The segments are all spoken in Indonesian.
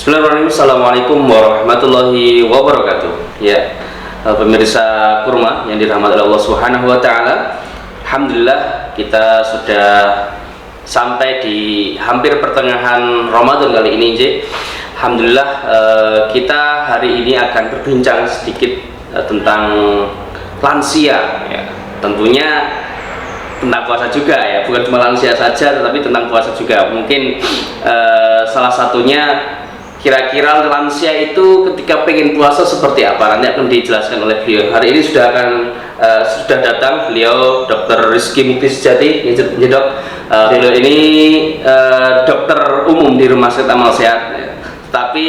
Bismillahirrahmanirrahim. Assalamualaikum warahmatullahi wabarakatuh. Ya, pemirsa Kurma yang dirahmati Allah Subhanahu wa taala. Alhamdulillah kita sudah sampai di hampir pertengahan Ramadan kali ini, J. Alhamdulillah kita hari ini akan berbincang sedikit tentang lansia ya. Tentunya tentang puasa juga ya, bukan cuma lansia saja tetapi tentang puasa juga. Mungkin salah satunya kira-kira lansia itu ketika pengen puasa seperti apa, nanti akan dijelaskan oleh beliau. Hari ini sudah datang beliau Dr. Rizky Mukti Sejati. Dok, beliau ini dokter umum di Rumah Sakit Amal Sehat ya. Tapi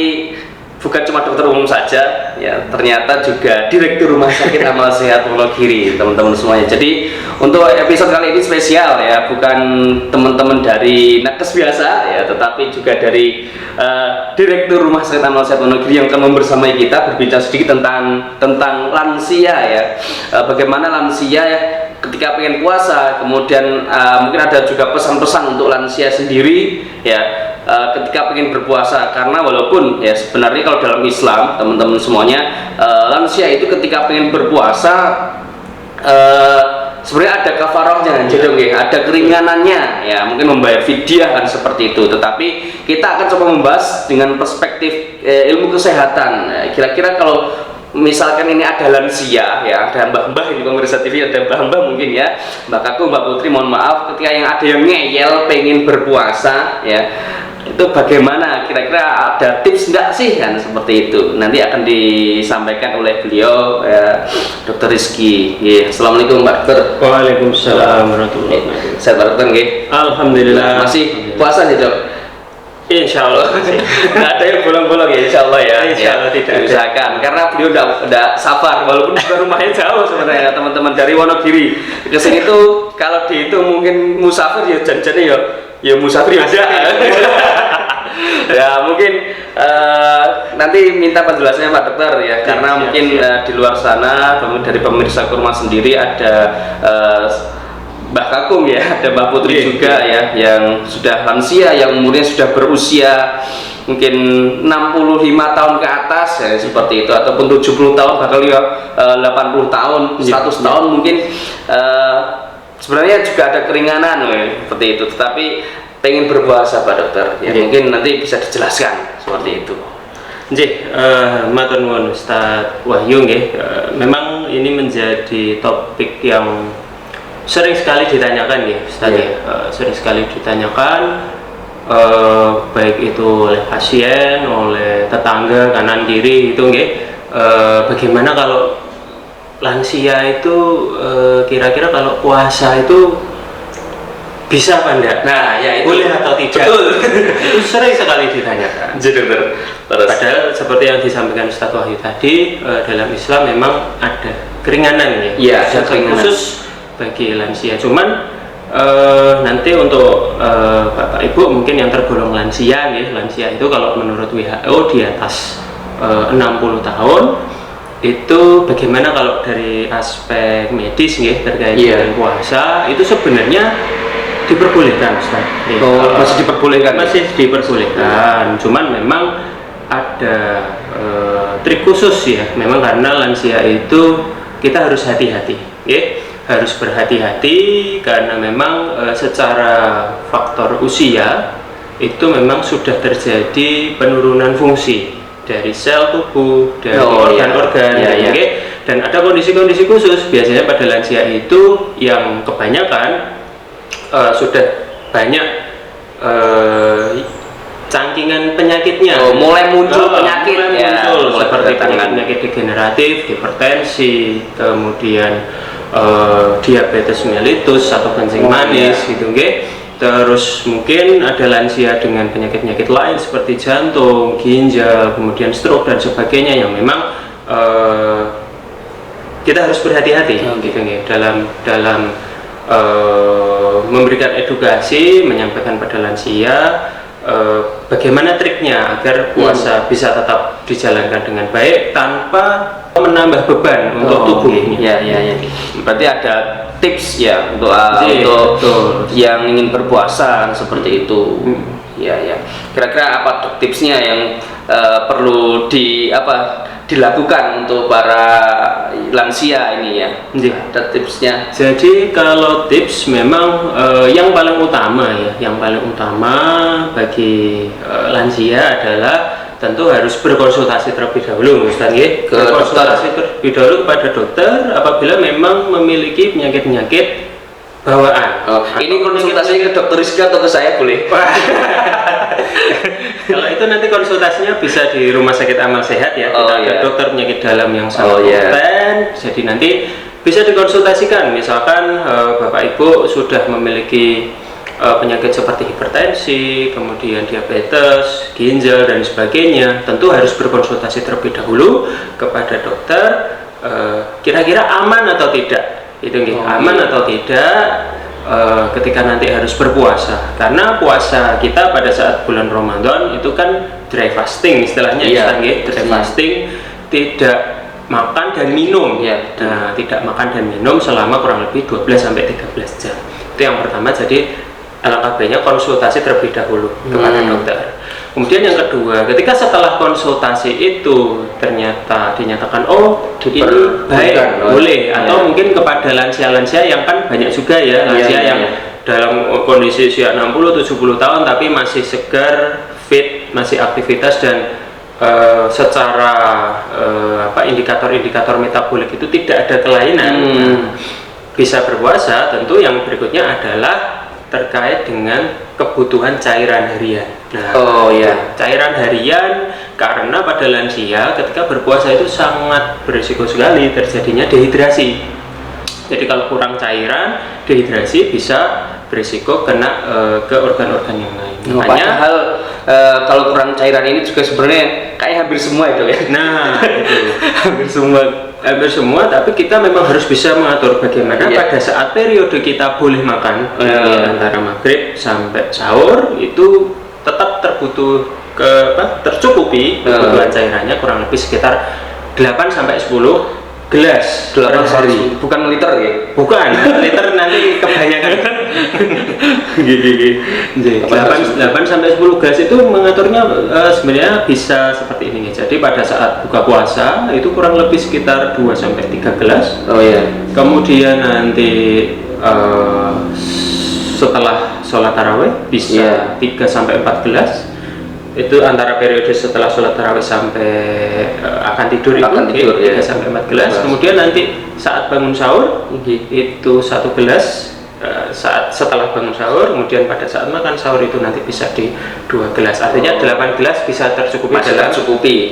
bukan cuma dokter umum saja ya, ternyata juga direktur Rumah Sakit Amal Sehat Wonogiri, teman-teman semuanya. Jadi untuk episode kali ini spesial ya, bukan teman-teman dari nakes biasa ya, tetapi juga dari direktur Rumah Sakit Amal Sehat Wonogiri yang akan membersamai kita berbincang sedikit tentang lansia ya. Bagaimana lansia ya, ketika pengen puasa, kemudian mungkin ada juga pesan-pesan untuk lansia sendiri ya, ketika pengen berpuasa. Karena walaupun ya sebenarnya kalau dalam Islam teman-teman semuanya, lansia itu ketika pengen berpuasa sebenarnya ada kafarahnya, jadi ada keringanannya ya, mungkin membayar fidyah kan seperti itu. Tetapi kita akan coba membahas dengan perspektif ilmu kesehatan. Kira-kira kalau misalkan ini ada lansia ya, ada mbah-mbah ini pemirsa TV, ada mbah-mbah mungkin ya, Mbak Kakung, Mbak Putri, mohon maaf, ketika yang ada yang ngeyel pengen berpuasa ya, itu bagaimana, kira-kira ada tips enggak sih kan seperti itu. Nanti akan disampaikan oleh beliau ya, Dr. Rizky. Ya, assalamualaikum Pak Dokter. Waalaikumsalam warahmatullahi wabarakatuh. Sehat Pak Dokter nggih? Alhamdulillah. Masih puasa nih Dok? Insya Allah. Nggak ada yang bolong-bolong ya, insya Allah ya. Insya Allah tidak. Usahakan, karena beliau udah safar, walaupun juga rumahnya jauh sebenarnya teman-teman dari Wonogiri. Kesini tuh kalau dihitung mungkin musafir ya, janjinya ya musafir ya. Ya mungkin nanti minta penjelasannya Pak Dokter ya, karena mungkin di luar sana dari pemirsa Kurma sendiri ada Mbak Kakung ya, ada Mbak Putri juga ya, yang sudah lansia, yang umurnya sudah berusia mungkin 65 tahun ke atas ya, seperti itu, ataupun 70 tahun, bahkan ya 80 tahun, 100 tahun mungkin. Sebenarnya juga ada keringanan ya, seperti itu, tetapi pengen berpuasa Pak Dokter ya, mungkin nanti bisa dijelaskan seperti itu. Matur nuwun Ustaz Wahyu nggih. Memang ini menjadi topik yang sering sekali ditanyakan ya Ustaz ya. Sering sekali ditanyakan, baik itu oleh pasien, oleh tetangga kanan kiri itu nggih. Bagaimana kalau lansia itu kira-kira kalau puasa itu bisa apa enggak? Nah, ya itu boleh atau tidak? Betul. Itu sering sekali ditanyakan. Padahal seperti yang disampaikan Ustaz Wahyu tadi, dalam Islam memang ada keringanan ya. Ada keringanan khusus bagi lansia. Cuman nanti untuk Bapak Ibu mungkin yang tergolong lansia ya, lansia itu kalau menurut WHO di atas 60 tahun, itu bagaimana kalau dari aspek medis ya, terkait dengan puasa itu sebenarnya diperbolehkan Ustaz. Masih diperbolehkan? Masih diperbolehkan, cuman memang ada trik khusus ya, memang karena lansia itu kita harus hati-hati ya, harus berhati-hati karena memang secara faktor usia itu memang sudah terjadi penurunan fungsi dari sel tubuh, dari organ-organ dan ada kondisi-kondisi khusus. Biasanya pada lansia itu yang kebanyakan sudah banyak cangkingan penyakitnya, mulai muncul penyakit seperti penyakit degeneratif, hipertensi, kemudian diabetes mellitus atau kencing manis gitu nggih. Terus mungkin ada lansia dengan penyakit-penyakit lain seperti jantung, ginjal, kemudian stroke dan sebagainya, yang memang kita harus berhati-hati gitu nggih dalam memberikan edukasi, menyampaikan pada lansia bagaimana triknya agar puasa bisa tetap dijalankan dengan baik tanpa menambah beban untuk tubuhnya. Berarti ada tips ya untuk yang ingin berpuasa seperti itu. Ya. Kira-kira apa tipsnya yang perlu dilakukan untuk para lansia ini ya? Ada tipsnya? Jadi kalau tips memang yang paling utama bagi lansia adalah tentu harus berkonsultasi terlebih dahulu, Ustaz ya. Berkonsultasi terlebih dahulu kepada dokter apabila memang memiliki penyakit-penyakit bawaan. Ini konsultasinya ke dokter Rizka atau ke saya boleh? Kalau itu nanti konsultasinya bisa di Rumah Sakit Amal Sehat ya. Kita ada dokter penyakit dalam yang sangat kompeten. Jadi nanti bisa dikonsultasikan. Misalkan Bapak Ibu sudah memiliki penyakit seperti hipertensi, kemudian diabetes, ginjal dan sebagainya, tentu harus berkonsultasi terlebih dahulu kepada dokter. Kira-kira aman atau tidak? Itu aman atau tidak? Ketika nanti harus berpuasa, karena puasa kita pada saat bulan Ramadan itu kan dry fasting istilahnya, dry fasting, tidak makan dan minum. Nah, tidak makan dan minum selama kurang lebih 12-13 jam. Itu yang pertama. Jadi alangkah baiknya konsultasi terlebih dahulu kepada dokter. Kemudian yang kedua, ketika setelah konsultasi itu ternyata dinyatakan ini baik, boleh, atau mungkin kepada lansia-lansia yang kan banyak juga ya, lansia yang dalam kondisi usia 60-70 tahun tapi masih segar, fit, masih aktivitas dan secara indikator-indikator metabolik itu tidak ada kelainan, bisa berpuasa. Tentu yang berikutnya adalah terkait dengan kebutuhan cairan harian. Cairan harian, karena pada lansia ketika berpuasa itu sangat berisiko sekali terjadinya dehidrasi. Jadi kalau kurang cairan, dehidrasi bisa berisiko kena ke organ-organ yang lain. Makanya kalau kurang cairan ini juga sebenarnya kayak hampir semua itu ya. Nah, itu hampir semua, tapi kita memang harus bisa mengatur bagaimana pada saat periode kita boleh makan antara maghrib sampai sahur itu tetap tercukupi kebutuhan cairannya kurang lebih sekitar 8-10 gelas 8 hari, bukan liter ya? Bukan, liter nanti kebanyakan. 8-10 gelas itu mengaturnya sebenarnya bisa seperti ini. Jadi pada saat buka puasa itu kurang lebih sekitar 2-3 gelas. Kemudian nanti setelah sholat tarawih bisa 3-4 gelas. Itu antara periode setelah sholat tarawih sampai akan tidur itu 3-4 gelas. Kemudian nanti saat bangun sahur itu 1 gelas setelah bangun sahur. Kemudian pada saat makan sahur itu nanti bisa di 2 gelas. Artinya 8 gelas bisa tercukupi dalam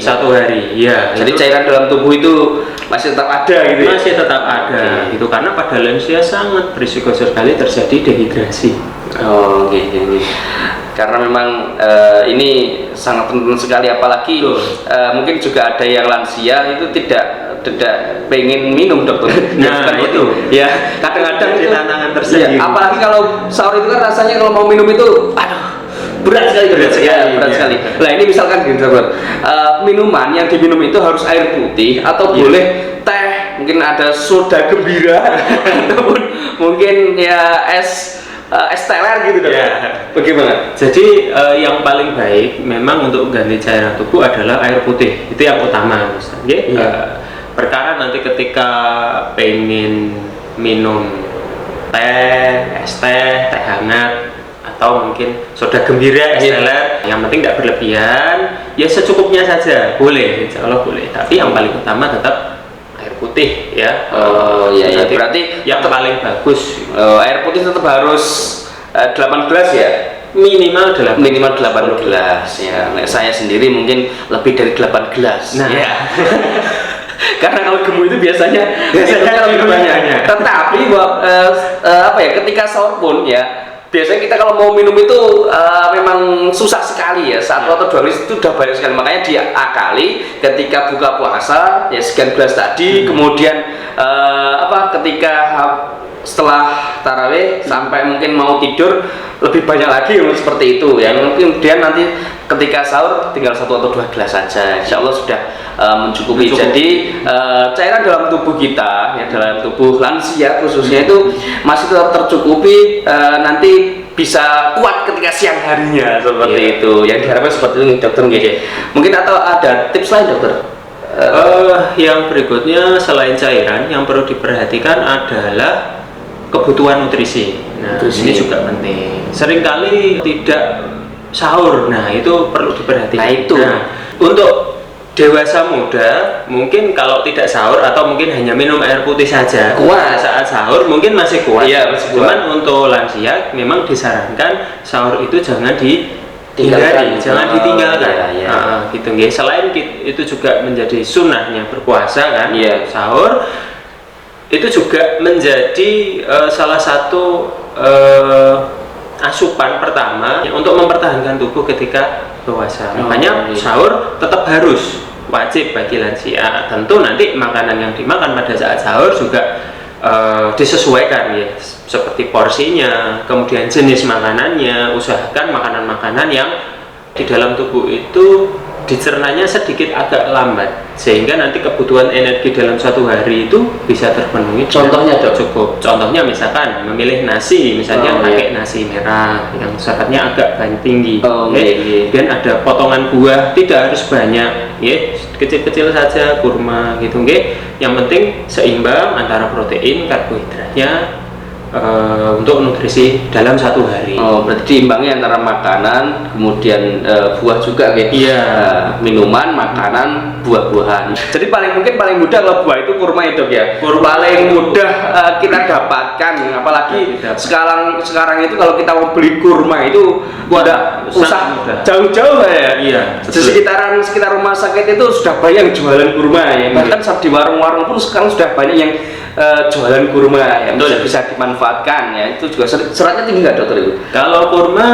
satu hari. Jadi cairan dalam tubuh itu masih tetap ada gitu ya? Masih tetap ada. Itu karena pada lansia sangat berisiko sekali terjadi dehidrasi. Karena memang ini sangat penting sekali, apalagi mungkin juga ada yang lansia itu tidak pengen minum, dokter. Nah itu ya kadang-kadang itu tantangan tersendiri. Apalagi kalau sahur itu kan rasanya kalau mau minum itu berat sekali. Nah ini misalkan gini, minuman yang diminum itu harus air putih atau boleh teh, mungkin ada soda gembira ataupun mungkin ya es teler gitu dong. Bagaimana? Jadi yang paling baik memang untuk ganti cairan tubuh adalah air putih. Itu yang utama, Ustaz. Perkara nanti ketika pengen minum teh, es teh hangat, atau mungkin soda gembira, es teler, yang penting tidak berlebihan, ya secukupnya saja, boleh, insya Allah boleh. Tapi yang paling utama tetap air putih ya. Berarti yang paling bagus air putih tetap harus 8 gelas ya? Minimal 8 gelas ya. Saya sendiri mungkin lebih dari 8 gelas. Karena kalau gemuk itu biasanya lebih banyak. Tetapi ketika sahur pun ya, biasanya kita kalau mau minum itu memang susah sekali ya. 1 atau 2 gelas itu udah banyak sekali. Makanya diakali ketika buka puasa ya sekian gelas tadi. Kemudian ketika setelah tarawih sampai mungkin mau tidur lebih banyak lagi seperti itu ya. Kemudian nanti ketika sahur tinggal 1 atau 2 gelas saja, insya Allah sudah mencukupi. Jadi cairan dalam tubuh kita ya, dalam tubuh lansia khususnya itu masih tetap tercukupi nanti bisa kuat ketika siang harinya seperti Iya. itu. Yang diharapkan seperti itu dokter nggih. Mungkin atau ada tips lain dokter? Yang berikutnya selain cairan yang perlu diperhatikan adalah kebutuhan nutrisi. Nah, Nutrisi. ini juga penting. Seringkali tidak sahur. Nah, itu perlu diperhatikan. Nah, itu. Untuk dewasa muda mungkin kalau tidak sahur atau mungkin hanya minum air putih saja Kuat. saat sahur mungkin masih kuat. Iya, masih kuat. Cuman untuk lansia memang disarankan sahur itu jangan Tinggalkan. jangan ditinggalkan. Iya, iya. Gitu nggih. Selain itu juga menjadi sunnahnya berpuasa kan, Iya. sahur itu juga menjadi salah satu asupan pertama untuk mempertahankan tubuh ketika puasa. Makanya iya. sahur tetap harus wajib bagi lansia. Tentu nanti makanan yang dimakan pada saat sahur juga disesuaikan ya, seperti porsinya, kemudian jenis makanannya. Usahakan makanan-makanan yang di dalam tubuh itu dicernanya sedikit agak lambat sehingga nanti kebutuhan energi dalam satu hari itu bisa terpenuhi. Contohnya, Dok? Cukup. Contohnya misalkan memilih nasi, misalnya pakai nasi merah yang seratnya agak tinggi, dan ada potongan buah, tidak harus banyak, ya kecil-kecil saja, kurma gitu, yang penting seimbang antara protein, karbohidratnya untuk nutrisi dalam satu hari. Oh, berarti diimbangi antara makanan, kemudian buah juga kayak Iya. Minuman, makanan, buah-buahan. Jadi paling mudah kalau buah itu kurma itu ya. Kurma. Paling mudah kita dapatkan, apalagi Tidak. sekarang itu kalau kita mau beli kurma itu udah sangat usah mudah. jauh-jauh ya. Iya, Di betul. sekitar rumah sakit itu sudah banyak yang jualan kurma ya. Bahkan di warung-warung pun sekarang sudah banyak yang jualan kurma yang bisa dimanfaatkan ya. Itu juga seratnya tinggi nggak dokter itu? Kalau kurma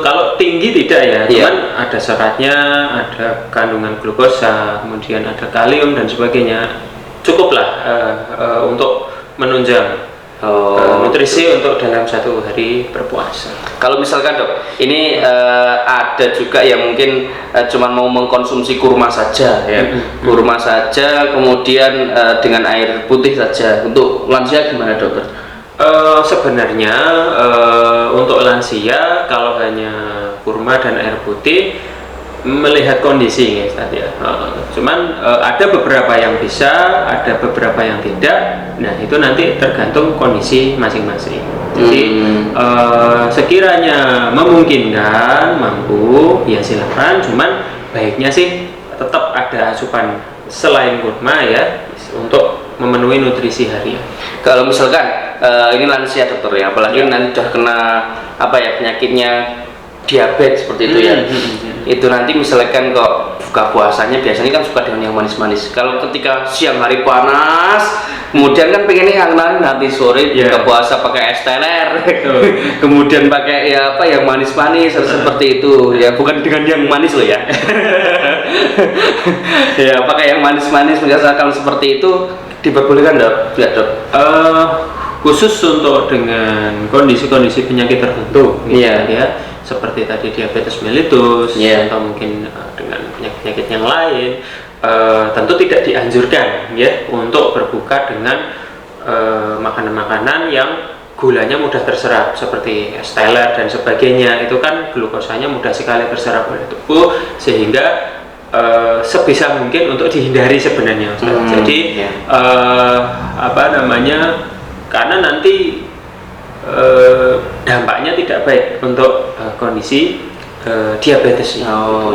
kalau tinggi tidak ya, Iya. cuman ada seratnya, ada kandungan glukosa, kemudian ada kalium dan sebagainya. Cukuplah untuk menunjang nutrisi untuk dalam satu hari berpuasa. Kalau misalkan dok, ini ada juga yang mungkin cuman mau mengkonsumsi kurma saja ya, kurma saja, kemudian dengan air putih saja. Untuk lansia gimana dokter? Sebenarnya untuk lansia kalau hanya kurma dan air putih melihat kondisi ya tadi ya. Cuman ada beberapa yang bisa, ada beberapa yang tidak. Nah itu nanti tergantung kondisi masing-masing. Jadi sekiranya memungkinkan, mampu, ya silakan. Cuman baiknya sih tetap ada asupan selain kurma ya untuk memenuhi nutrisi harian. Kalau misalkan ini lansia dokter ya, apalagi nanti sudah kena penyakitnya diabetes seperti itu ya. Itu nanti misalkan kok buka puasanya biasanya kan suka dengan yang manis-manis. Kalau ketika siang hari panas, kemudian kan pengennya hangat, nanti sore buka puasa pakai es teler, kemudian pakai yang manis-manis seperti itu ya, bukan dengan yang manis loh ya. Ya pakai yang manis-manis misalkan seperti itu diperbolehkan dok? Ya dok. Khusus untuk dengan kondisi-kondisi penyakit tertentu, ya, seperti tadi diabetes mellitus atau mungkin dengan penyakit-penyakit yang lain, tentu tidak dianjurkan ya untuk berbuka dengan makanan-makanan yang gulanya mudah terserap seperti es teler dan sebagainya. Itu kan glukosanya mudah sekali terserap oleh tubuh sehingga sebisa mungkin untuk dihindari sebenarnya Ustaz. Jadi karena nanti dampaknya tidak baik untuk kondisi diabetes.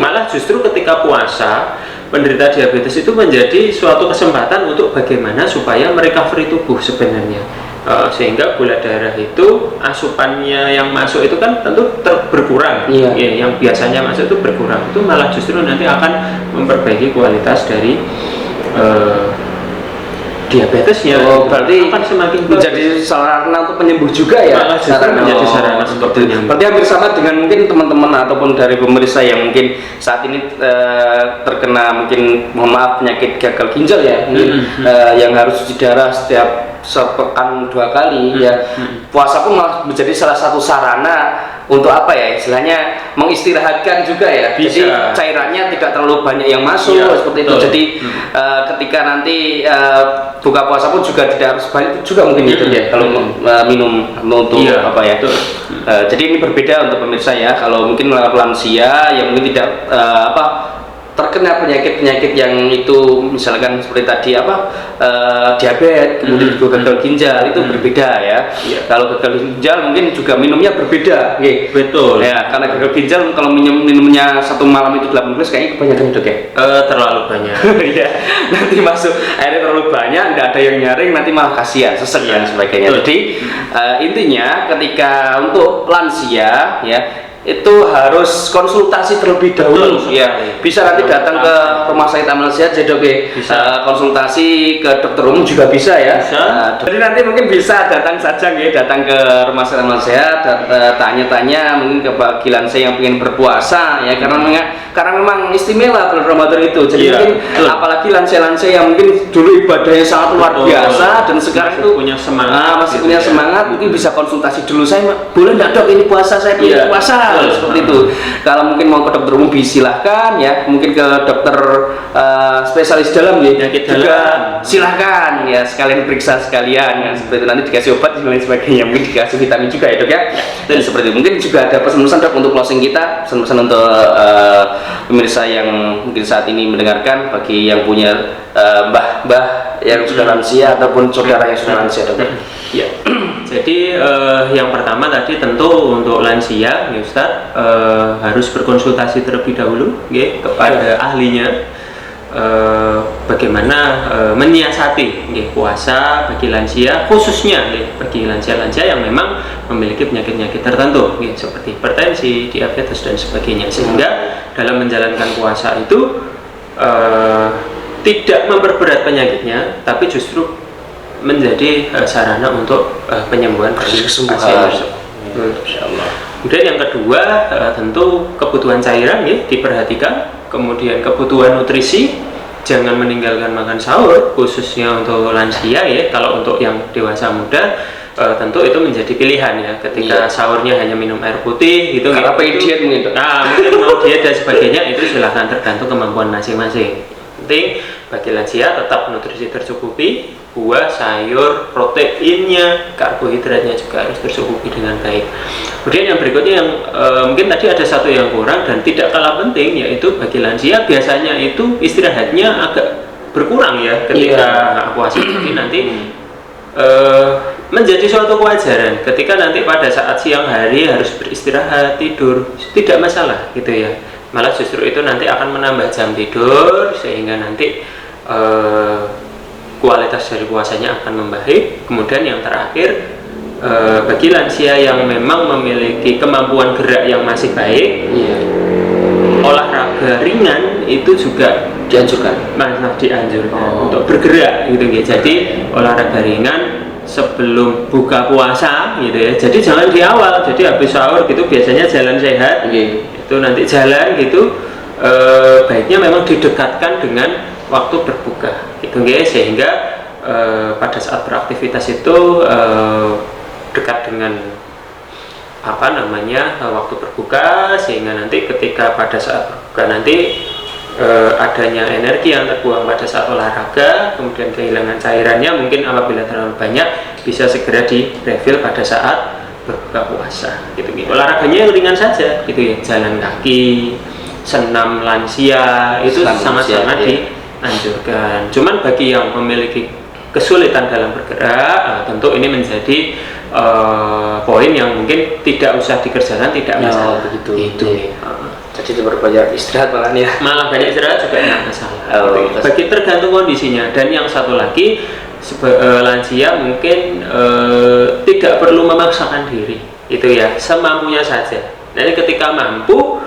Malah justru ketika puasa penderita diabetes itu menjadi suatu kesempatan untuk bagaimana supaya merecovery tubuh sebenarnya, sehingga gula darah itu asupannya yang masuk itu kan tentu berkurang. Yang biasanya masuk itu berkurang, itu malah justru nanti akan memperbaiki kualitas dari diabetesnya. Berarti akan semakin menjadi sarana untuk penyembuh juga ya. Malah justru menjadi sarana untuk penyembuh. Berarti hampir sama dengan mungkin teman-teman ataupun dari pemirsa yang mungkin saat ini terkena mungkin mohon maaf penyakit gagal ginjal ya, yang harus cuci darah setiap sepekan 2 kali ya. Puasa pun malah menjadi salah satu sarana untuk apa ya, istilahnya mengistirahatkan juga ya. Bisa. Jadi cairannya tidak terlalu banyak yang masuk seperti itu. Betul. Jadi ketika nanti buka puasa pun juga tidak harus banyak juga mungkin gitu ya kalau minum untuk apa ya. Jadi ini berbeda untuk pemirsa ya. Kalau mungkin lansia yang mungkin tidak terkena penyakit-penyakit yang itu misalkan seperti tadi diabetes, kemudian juga gagal ginjal itu berbeda ya. Kalau gagal ginjal mungkin juga minumnya berbeda, Betul ya, karena gagal ginjal kalau minumnya satu malam itu 8 gelas kayaknya kebanyakan Dok ya. Terlalu banyak. Ya, nanti masuk airnya terlalu banyak, nggak ada yang nyaring, nanti malah kasihan, sesek dan sebagainya. Jadi intinya ketika untuk lansia ya itu harus konsultasi terlebih dahulu ya. Bisa nanti datang ke rumah sakit Amal Sehat Dok ya. Konsultasi ke dokter umum juga bisa ya. Jadi nanti mungkin bisa datang saja ya, datang ke rumah sakit Amal Sehat, tanya-tanya mungkin ke bagi lansia yang ingin berpuasa ya, karena memang istimewa bulan Ramadan itu. Jadi mungkin apalagi lansia-lansia yang mungkin dulu ibadahnya sangat luar biasa dan sekarang itu punya semangat, masih punya semangat, mungkin bisa konsultasi dulu, saya boleh nggak Dok ini puasa, saya punya puasa seperti itu. Kalau mungkin mau ke dokter umum silahkan ya, mungkin ke dokter spesialis dalam ya juga silahkan ya, sekalian periksa sekalian ya, seperti itu. Nanti dikasih obat dan lain sebagainya, mungkin dikasih vitamin juga ya Dok ya. Dan seperti itu. Mungkin juga ada pesan-pesan Dok untuk closing kita, pesan-pesan untuk pemirsa yang mungkin saat ini mendengarkan, bagi yang punya mbah-mbah yang sudah lansia ataupun saudara yang sudah lansia Dok. Ya. Jadi yang pertama tadi tentu untuk lansia, ya Ustadz, harus berkonsultasi terlebih dahulu kepada ahlinya bagaimana menyiasati puasa bagi lansia, khususnya bagi lansia-lansia yang memang memiliki penyakit-penyakit tertentu seperti hipertensi, diabetes dan sebagainya, sehingga dalam menjalankan puasa itu tidak memperberat penyakitnya, tapi justru menjadi sarana untuk penyembuhan kesembuhan. Insyaallah. Kemudian yang kedua tentu kebutuhan cairan diperhatikan, kemudian kebutuhan nutrisi, jangan meninggalkan makan sahur khususnya untuk lansia ya. Kalau untuk yang dewasa muda tentu itu menjadi pilihan ya, ketika sahurnya hanya minum air putih gitu. Karena pengen diet mungkin. Mungkin mau diet dan sebagainya, itu silahkan tergantung kemampuan masing-masing. Penting bagi lansia tetap nutrisi tercukupi, buah, sayur, proteinnya, karbohidratnya juga harus tercukupi dengan baik. Kemudian yang berikutnya yang mungkin tadi ada satu yang kurang dan tidak kalah penting, yaitu bagi lansia biasanya itu istirahatnya agak berkurang ya ketika puasa. Jadi nanti menjadi suatu kewajaran ketika nanti pada saat siang hari harus beristirahat, tidur, tidak masalah gitu ya. Malah justru itu nanti akan menambah jam tidur, sehingga nanti kualitas dari puasanya akan membaik. Kemudian yang terakhir, bagi lansia yang memang memiliki kemampuan gerak yang masih baik, olahraga ringan itu juga dianjurkan untuk bergerak gitu ya. Jadi olahraga ringan sebelum buka puasa gitu ya. Jadi jangan di awal, jadi habis sahur gitu biasanya jalan sehat, itu nanti jalan gitu, baiknya memang didekatkan dengan waktu berbuka gitu guys, sehingga pada saat beraktivitas itu dekat dengan waktu berbuka, sehingga nanti ketika pada saat berbuka nanti adanya energi yang terbuang pada saat olahraga, kemudian kehilangan cairannya mungkin apabila terlalu banyak bisa segera di refill pada saat berbuka puasa gitu. Olahraganya yang ringan saja gitu ya, jalan kaki, senam lansia itu sangat-sangat dianjurkan. Cuman bagi yang memiliki kesulitan dalam bergerak, tentu ini menjadi poin yang mungkin tidak usah dikerjakan, tidak masalah begitu. Jadi itu berbanyak istirahat malah banyak istirahat juga tidak masalah. Bagi tergantung kondisinya. Dan yang satu lagi, lansia mungkin tidak perlu memaksakan diri, itu ya, semampunya saja. Nanti ketika mampu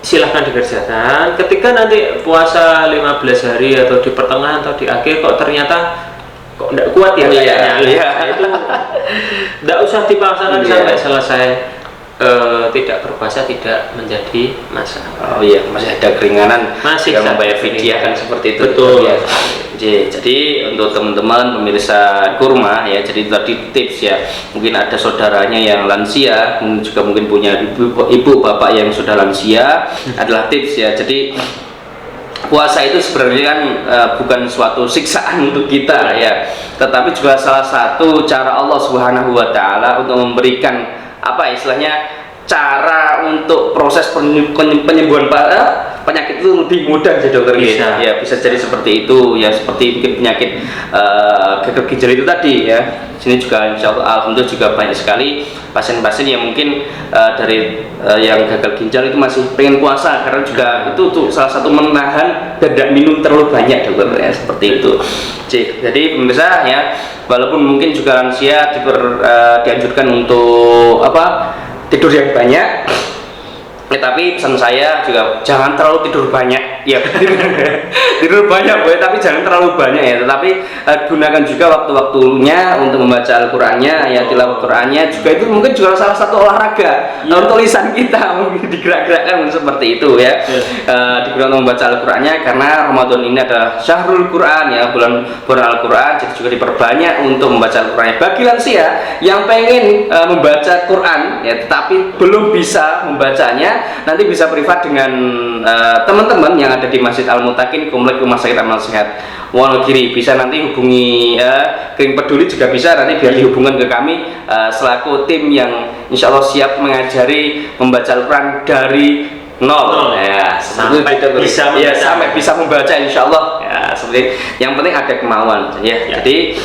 silahkan dikerjakan. Ketika nanti puasa 15 hari atau di pertengahan atau di akhir kok ternyata tidak kuat ya kayaknya, itu tidak usah dipaksakan sampai selesai. tidak berpuasa tidak menjadi masalah. Oh iya, masih ada keringanan, Masih yang membayar satu fidyah kan keringanan. seperti itu. Betul. Ya. Jadi untuk teman-teman pemirsa kurma ya, jadi tadi tips ya, mungkin ada saudaranya yang lansia, mungkin punya ibu bapak yang sudah lansia, adalah tips ya. Jadi puasa itu sebenarnya kan bukan suatu siksaan untuk kita ya, tetapi juga salah satu cara Allah Subhanahu wa taala untuk memberikan apa istilahnya, cara untuk proses penyembuhan penyakit itu lebih mudah jadi dokter. Bisa. Ya, bisa jadi seperti itu ya, seperti mungkin penyakit gagal ginjal itu tadi ya. Sini juga insya Allah alhamdulillah juga banyak sekali pasien-pasien yang mungkin dari yang gagal ginjal itu masih pengen puasa, karena juga itu tuh salah satu menahan dan tidak minum terlalu banyak dokter ya, seperti itu. Jadi pemirsa ya, walaupun mungkin juga lansia dianjurkan untuk apa, tidur yang banyak, tapi pesan saya juga jangan terlalu tidur banyak ya. Tidur banyak boleh, tapi jangan terlalu banyak ya, tetapi gunakan juga waktu-waktunya untuk membaca Al-Qur'annya ya, tilawah Qur'annya juga, itu mungkin juga salah satu olahraga untuk lisan kita, mungkin digerak-gerakkan seperti itu ya. Digunakan untuk membaca Al-Qur'annya, karena Ramadan ini adalah syahrul Qur'an ya, bulan Al-Qur'an, jadi juga diperbanyak untuk membaca Al-Qur'annya. Bagi lansia yang pengen membaca Qur'an ya, tetapi belum bisa membacanya, nanti bisa privat dengan teman-teman yang ada di Masjid Al-Mutakin, Komplek Rumah Sakit Amal Sehat Wonogiri. Bisa nanti hubungi Kering Peduli juga bisa, nanti biar dihubungkan ke kami selaku tim yang insya Allah siap mengajari membaca Al-Quran dari nol ya, sampai bisa membaca. Ya, sampai bisa membaca insya Allah ya, seperti yang penting ada kemauan ya. Jadi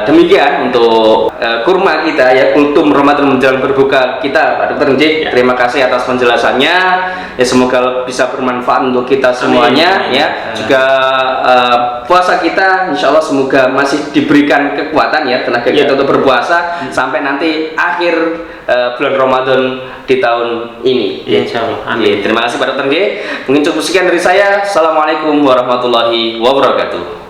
demikian untuk kurma kita ya, kultum Ramadan menjelang berbuka kita, Pak Dokter Nji. Ya. Terima kasih atas penjelasannya ya, semoga bisa bermanfaat untuk kita semuanya. Amin. Ya. Juga puasa kita insya Allah semoga masih diberikan kekuatan ya, tenaga kita untuk berpuasa sampai nanti akhir bulan Ramadan di tahun ini. Insya Allah. Amin. Terima kasih Pak Dokter Nji. Mungkin cukup sekian dari saya. Assalamualaikum warahmatullahi wabarakatuh.